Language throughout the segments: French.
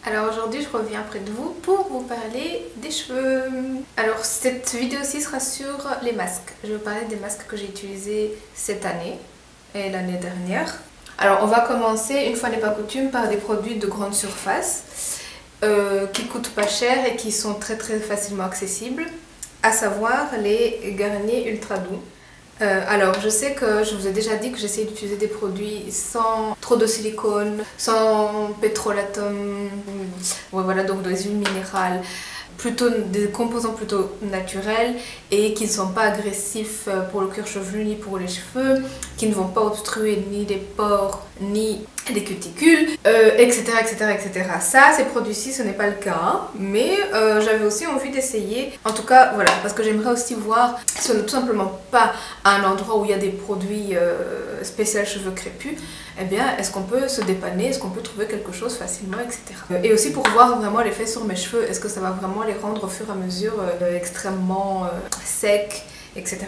Alors aujourd'hui je reviens près de vous pour vous parler des cheveux. Alors cette vidéo-ci sera sur les masques. Je vais vous parler des masques que j'ai utilisés cette année et l'année dernière. Alors on va commencer, une fois n'est pas coutume, par des produits de grande surface qui coûtent pas cher et qui sont très facilement accessibles, à savoir les Garnier Ultra Doux. Alors je sais que je vous ai déjà dit que j'essayais d'utiliser des produits sans trop de silicone, sans pétrolatum, ouais, voilà, donc des huiles minérales, plutôt des composants plutôt naturels et qui ne sont pas agressifs pour le cuir chevelu ni pour les cheveux, qui ne vont pas obstruer ni les pores ni les cuticules, etc. Ça, ces produits-ci, ce n'est pas le cas, hein, mais j'avais aussi envie d'essayer, en tout cas, voilà, parce que j'aimerais aussi voir si on n'est tout simplement pas à un endroit où il y a des produits spéciaux cheveux crépus, eh bien, est-ce qu'on peut se dépanner, est-ce qu'on peut trouver quelque chose facilement, etc. Et aussi pour voir vraiment l'effet sur mes cheveux, est-ce que ça va vraiment les rendre au fur et à mesure extrêmement secs, etc.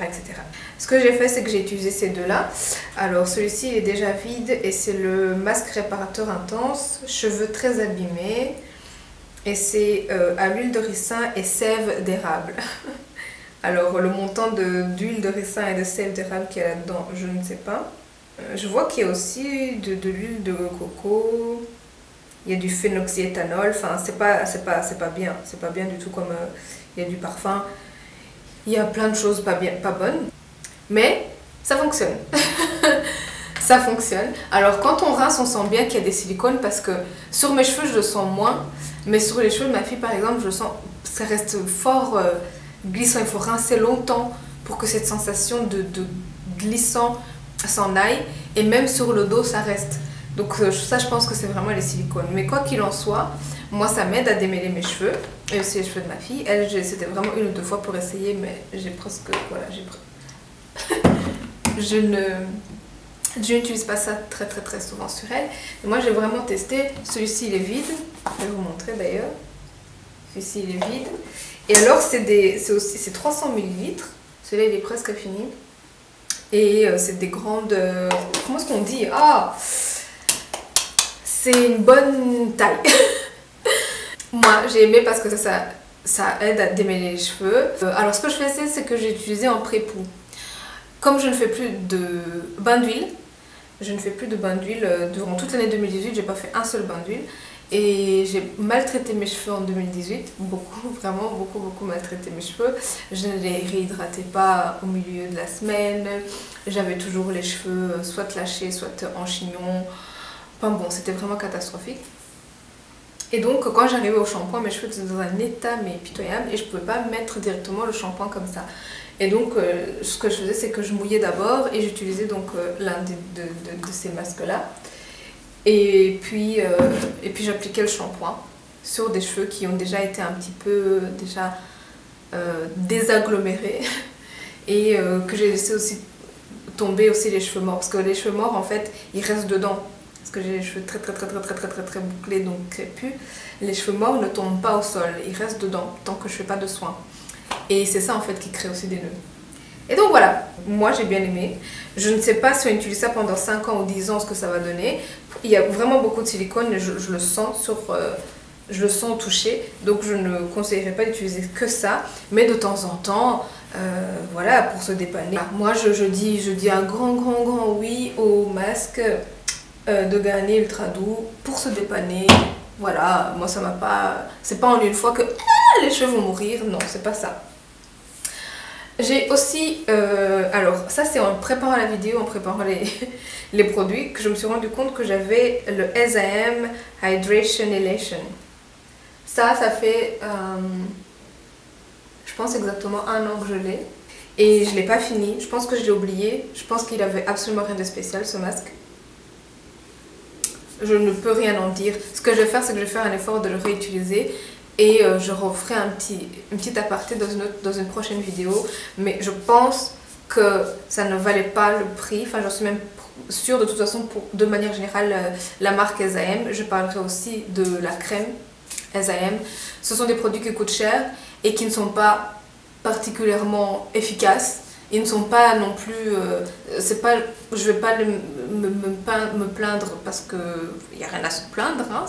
Ce que j'ai fait, c'est que j'ai utilisé ces deux-là. Alors celui-ci il est déjà vide et c'est le masque réparateur intense, cheveux très abîmés. Et c'est à l'huile de ricin et sève d'érable. Alors le montant d'huile de ricin et de sève d'érable qu'il y a là-dedans, je ne sais pas. Je vois qu'il y a aussi de l'huile de coco. Il y a du phénoxyéthanol. Enfin, c'est pas bien. C'est pas bien du tout, comme il y a du parfum. Il y a plein de choses pas bonnes. Mais ça fonctionne. Ça fonctionne. Alors quand on rince, on sent bien qu'il y a des silicones parce que sur mes cheveux, je le sens moins. Mais sur les cheveux de ma fille, par exemple, je sens ça reste fort glissant. Il faut rincer longtemps pour que cette sensation de glissant s'en aille. Et même sur le dos, ça reste. Donc ça, je pense que c'est vraiment les silicones. Mais quoi qu'il en soit, moi, ça m'aide à démêler mes cheveux. Et aussi les cheveux de ma fille. Elle, c'était vraiment une ou deux fois pour essayer, mais j'ai presque... Voilà, je n'utilise pas ça très souvent sur elle. Et moi, j'ai vraiment testé. Celui-ci, il est vide. Je vais vous montrer d'ailleurs. Celui-ci, il est vide. Et alors, c'est 300 ml. Celui-là, il est presque fini. Et c'est des grandes... comment est-ce qu'on dit? Ah, c'est une bonne taille. Moi, j'ai aimé parce que ça aide à démêler les cheveux. Alors, ce que je faisais, c'est que j'ai utilisé en pré-poux. Comme je ne fais plus de bain d'huile, durant toute l'année 2018, j'ai pas fait un seul bain d'huile. Et j'ai maltraité mes cheveux en 2018, vraiment beaucoup maltraité mes cheveux. Je ne les réhydratais pas au milieu de la semaine. J'avais toujours les cheveux soit lâchés, soit en chignon. Enfin bon, c'était vraiment catastrophique. Et donc quand j'arrivais au shampoing, mes cheveux étaient dans un état mais pitoyable et je ne pouvais pas mettre directement le shampoing comme ça. Et donc ce que je faisais, c'est que je mouillais d'abord et j'utilisais donc l'un de ces masques là. Et puis j'appliquais le shampoing sur des cheveux qui ont déjà été un petit peu déagglomérés et que j'ai laissé aussi tomber aussi les cheveux morts, parce que les cheveux morts en fait ils restent dedans. Parce que j'ai les cheveux très bouclés, donc crépus. Les cheveux morts ne tombent pas au sol, ils restent dedans tant que je fais pas de soins. Et c'est ça en fait qui crée aussi des nœuds. Et donc voilà, moi j'ai bien aimé. Je ne sais pas si on utilise ça pendant 5 ans ou 10 ans ce que ça va donner. Il y a vraiment beaucoup de silicone, je le sens je le sens au toucher. Donc je ne conseillerais pas d'utiliser que ça. Mais de temps en temps, voilà, pour se dépanner. Moi je dis un grand oui au masque de Garnier Ultra Doux pour se dépanner. Voilà, moi ça m'a pas... C'est pas en une fois que les cheveux vont mourir. Non, c'est pas ça. J'ai aussi, alors ça c'est en préparant la vidéo, en préparant les produits, que je me suis rendu compte que j'avais le S.I.M. Hydration Elation. Ça fait, je pense exactement 1 an que je l'ai. Et je l'ai pas fini, je pense que je l'ai oublié. Je pense qu'il avait absolument rien de spécial ce masque. Je ne peux rien en dire. Ce que je vais faire, c'est que je vais faire un effort de le réutiliser. Et je referai une petite aparté dans une prochaine vidéo. Mais je pense que ça ne valait pas le prix. Enfin, j'en suis même sûre de toute façon, de manière générale, la marque S.I.M. Je parlerai aussi de la crème S.I.M. Ce sont des produits qui coûtent cher et qui ne sont pas particulièrement efficaces. Ils ne sont pas non plus... je vais pas me plaindre parce qu'il n'y a rien à se plaindre. Hein,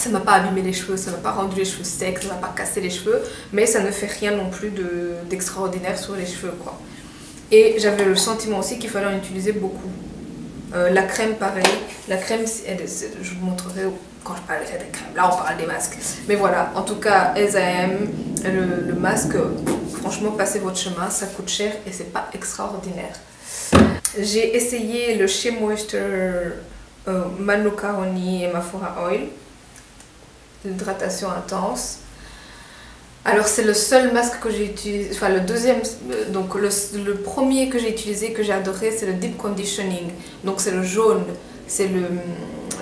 ça m'a pas abîmé les cheveux, ça m'a pas rendu les cheveux secs, ça m'a pas cassé les cheveux, mais ça ne fait rien non plus d'extraordinaire sur les cheveux quoi. Et j'avais le sentiment aussi qu'il fallait en utiliser beaucoup. La crème pareil, la crème, je vous montrerai quand je parlerai des crèmes, là on parle des masques. Mais voilà, en tout cas SAM, le masque, franchement passez votre chemin, ça coûte cher et c'est pas extraordinaire. J'ai essayé le Shea Moisture Manuka Honey et Mafura Oil, l'hydratation intense. Alors c'est le seul masque que j'ai utilisé, enfin le deuxième, donc le premier que j'ai utilisé, que j'ai adoré, c'est le Deep Conditioning. Donc c'est le jaune, c'est le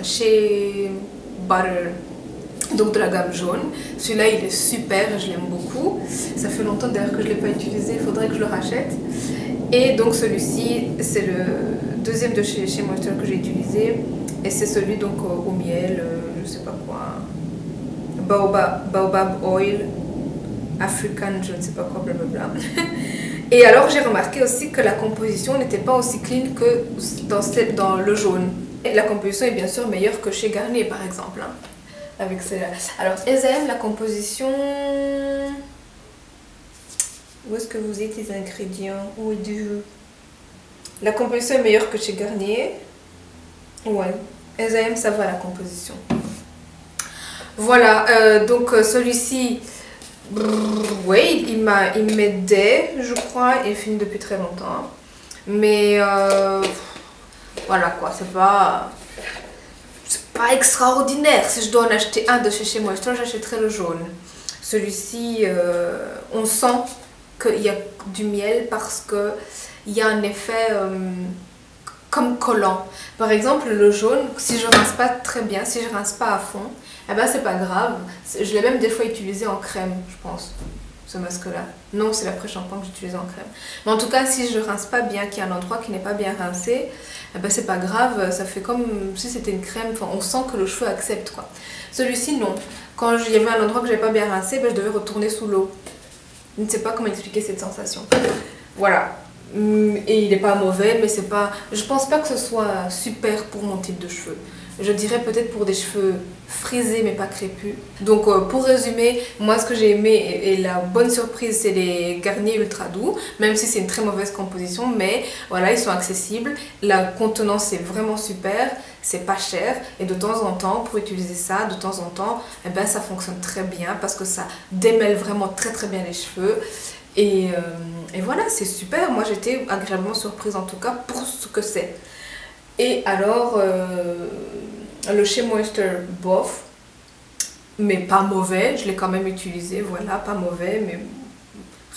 Shea Butter, donc de la gamme jaune. Celui-là il est super, je l'aime beaucoup. Ça fait longtemps d'ailleurs que je ne l'ai pas utilisé, il faudrait que je le rachète. Et donc celui-ci, c'est le deuxième de chez Moisture que j'ai utilisé. Et c'est celui donc au miel, je sais pas quoi, Baobab Oil. African, je ne sais pas quoi, blablabla. Et alors j'ai remarqué aussi que la composition n'était pas aussi clean que dans le jaune. Et la composition est bien sûr meilleure que chez Garnier par exemple. Hein, avec celle-là. Alors SAM, la composition... Où est-ce que vous êtes les ingrédients? Où est du... La composition est meilleure que chez Garnier. Ouais. SAM, ça va la composition. Voilà, donc celui-ci... Oui, il m'aidait, je crois, il est fini depuis très longtemps. Mais voilà quoi, c'est pas extraordinaire. Si je dois en acheter un de chez Moisture, j'achèterai le jaune. Celui-ci, on sent qu'il y a du miel parce qu'il y a un effet comme collant. Par exemple, le jaune, si je rince pas très bien, si je rince pas à fond, eh ben c'est pas grave. Je l'ai même des fois utilisé en crème, je pense, ce masque-là. Non, c'est l'après-shampoing que j'utilise en crème. Mais en tout cas, si je rince pas bien, qu'il y a un endroit qui n'est pas bien rincé, eh ben c'est pas grave, ça fait comme si c'était une crème. Enfin, on sent que le cheveu accepte, quoi. Celui-ci, non. Quand il y avait un endroit que j'avais pas bien rincé, ben, je devais retourner sous l'eau. Je ne sais pas comment expliquer cette sensation. Voilà. Et il n'est pas mauvais, mais c'est pas... Je pense pas que ce soit super pour mon type de cheveux. Je dirais peut-être pour des cheveux frisés mais pas crépus. Donc pour résumer, moi ce que j'ai aimé et la bonne surprise, c'est les Garnier Ultra Doux. Même si c'est une très mauvaise composition, mais voilà, ils sont accessibles. La contenance est vraiment super, c'est pas cher. Et de temps en temps, pour utiliser ça, de temps en temps, eh ben, ça fonctionne très bien parce que ça démêle vraiment très très bien les cheveux. Et voilà, c'est super. Moi j'étais agréablement surprise en tout cas pour ce que c'est. Et alors, le Shea Moisture bof, mais pas mauvais, je l'ai quand même utilisé, voilà, pas mauvais, mais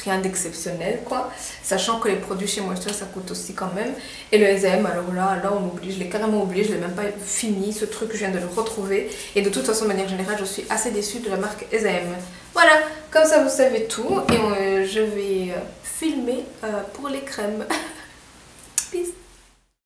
rien d'exceptionnel quoi. Sachant que les produits Shea Moisture ça coûte aussi quand même. Et le SAM, alors là on oublie, je l'ai carrément oublié, je l'ai même pas fini, ce truc je viens de le retrouver. Et de toute façon, de manière générale, je suis assez déçue de la marque SAM. Voilà, comme ça vous savez tout, et je vais filmer pour les crèmes.